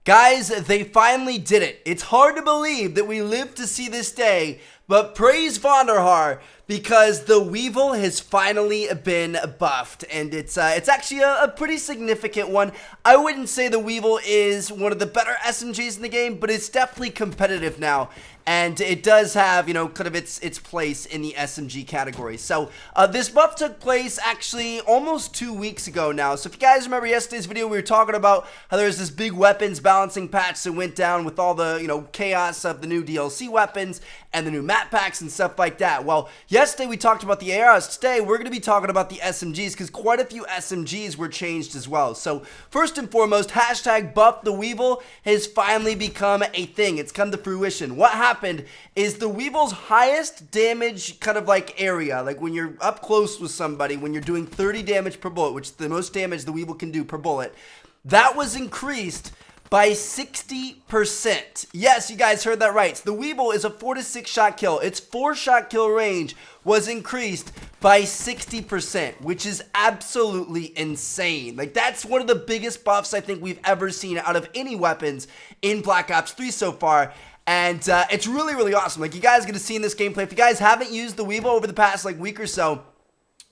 Guys, they finally did it. It's hard to believe that we lived to see this day, but praise Vonderhaar because the Weevil has finally been buffed, and it's actually a pretty significant one. I wouldn't say the Weevil is one of the better SMGs in the game, but it's definitely competitive now, and it does have, you know, kind of its place in the SMG category. So this buff took place actually almost 2 weeks ago now. So if you guys remember yesterday's video, we were talking about how there was this big weapons balancing patch that went down with all the, you know, chaos of the new DLC weapons and the new map packs and stuff like that. Well, yesterday we talked about the ARs. Today we're going to be talking about the SMGs because quite a few SMGs were changed as well. So first and foremost, hashtag buff the Weevil has finally become a thing. It's come to fruition. What happened is the Weevil's highest damage kind of like area, like when you're up close with somebody, when you're doing 30 damage per bullet, which is the most damage the Weevil can do per bullet, that was increased by 60%. Yes, you guys heard that right. So the Weevil is a 4 to 6 shot kill. Its 4-shot kill range was increased by 60%, which is absolutely insane. Like, that's one of the biggest buffs I think we've ever seen out of any weapons in Black Ops 3 so far. And it's really, really awesome. Like, you guys are going to see in this gameplay, if you guys haven't used the Weevil over the past like week or so,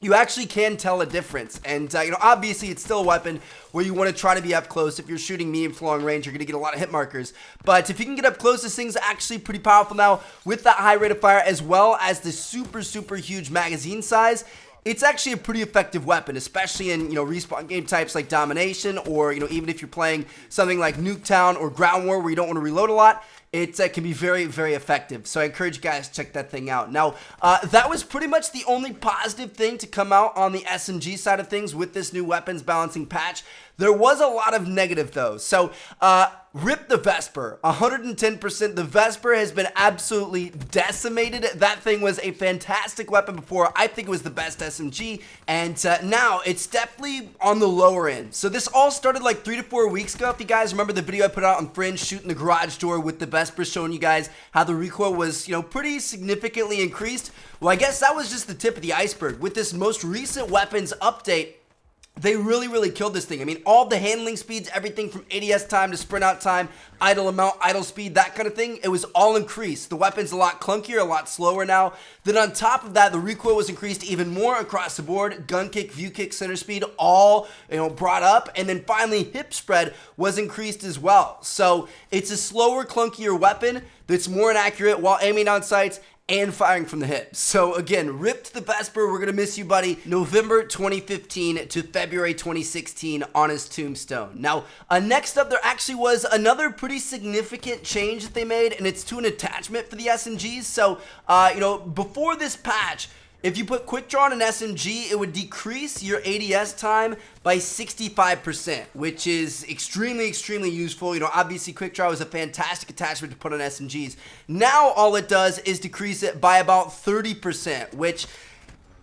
you actually can tell a difference. And, you know, obviously it's still a weapon where you want to try to be up close. If you're shooting medium to long range, you're going to get a lot of hit markers. But if you can get up close, this thing's actually pretty powerful now with that high rate of fire as well as the super, super huge magazine size. It's actually a pretty effective weapon, especially in, you know, respawn game types like Domination, or, you know, even if you're playing something like Nuketown or Ground War where you don't want to reload a lot. It can be very, very effective. So I encourage you guys to check that thing out. Now, that was pretty much the only positive thing to come out on the SMG side of things with this new weapons balancing patch. There was a lot of negative though. So, rip the Vesper, 110%. The Vesper has been absolutely decimated. That thing was a fantastic weapon before. I think it was the best SMG, and now it's definitely on the lower end. So this all started like 3 to 4 weeks ago. If you guys remember the video I put out on Fringe, shooting the garage door with the Vesper, showing you guys how the recoil was, you know, pretty significantly increased. Well, I guess that was just the tip of the iceberg. With this most recent weapons update, they really, really killed this thing. I mean, all the handling speeds, everything from ADS time to sprint out time, idle amount, idle speed, that kind of thing, it was all increased. The weapon's a lot clunkier, a lot slower now. Then on top of that, the recoil was increased even more across the board. Gun kick, view kick, center speed, all, you know, brought up. And then finally, hip spread was increased as well. So it's a slower, clunkier weapon that's more inaccurate while aiming on sights and firing from the hip. So again, rip to the Vesper. We're gonna miss you, buddy. November 2015 to February 2016 on his tombstone. Now, next up, there actually was another pretty significant change that they made, and it's to an attachment for the SMGs. So, you know, before this patch, if you put quick draw on an SMG, it would decrease your ADS time by 65%, which is extremely, extremely useful. You know, obviously quick draw is a fantastic attachment to put on SMGs. Now all it does is decrease it by about 30%, which,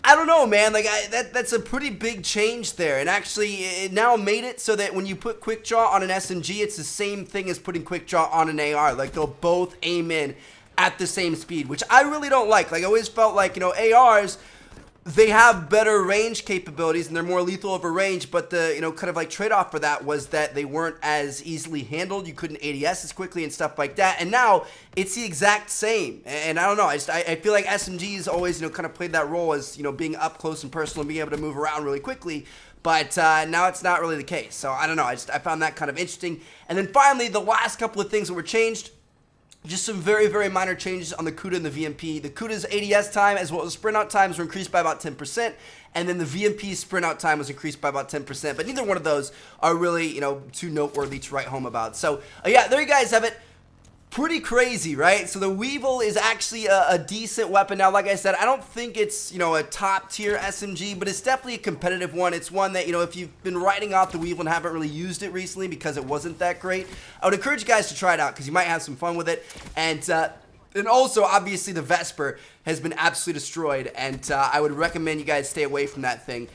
I don't know, man. Like, that's a pretty big change there. And actually, it now made it so that when you put quick draw on an SMG, it's the same thing as putting quick draw on an AR. Like, they'll both aim in at the same speed, which I really don't like. Like, I always felt like, you know, ARs, they have better range capabilities and they're more lethal over range, but the, you know, kind of like trade-off for that was that they weren't as easily handled. You couldn't ADS as quickly and stuff like that. And now it's the exact same. And I don't know, I feel like SMGs always, you know, kind of played that role as, you know, being up close and personal and being able to move around really quickly. But now it's not really the case. So I don't know, I found that kind of interesting. And then finally, the last couple of things that were changed, just some very, very minor changes on the CUDA and the VMP. The CUDA's ADS time as well as sprint out times were increased by about 10%, and then the VMP's sprint out time was increased by about 10%, but neither one of those are really, you know, too noteworthy to write home about. So, yeah, there you guys have it. Pretty crazy, right? So the Weevil is actually a decent weapon. Now, like I said, I don't think it's, you know, a top tier SMG, but it's definitely a competitive one. It's one that, you know, if you've been writing off the Weevil and haven't really used it recently because it wasn't that great, I would encourage you guys to try it out because you might have some fun with it. And also, obviously, the Vesper has been absolutely destroyed, and I would recommend you guys stay away from that thing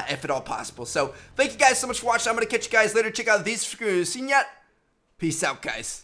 if at all possible. So, thank you guys so much for watching. I'm going to catch you guys later. Check out these screws. Seen yet? Peace out, guys.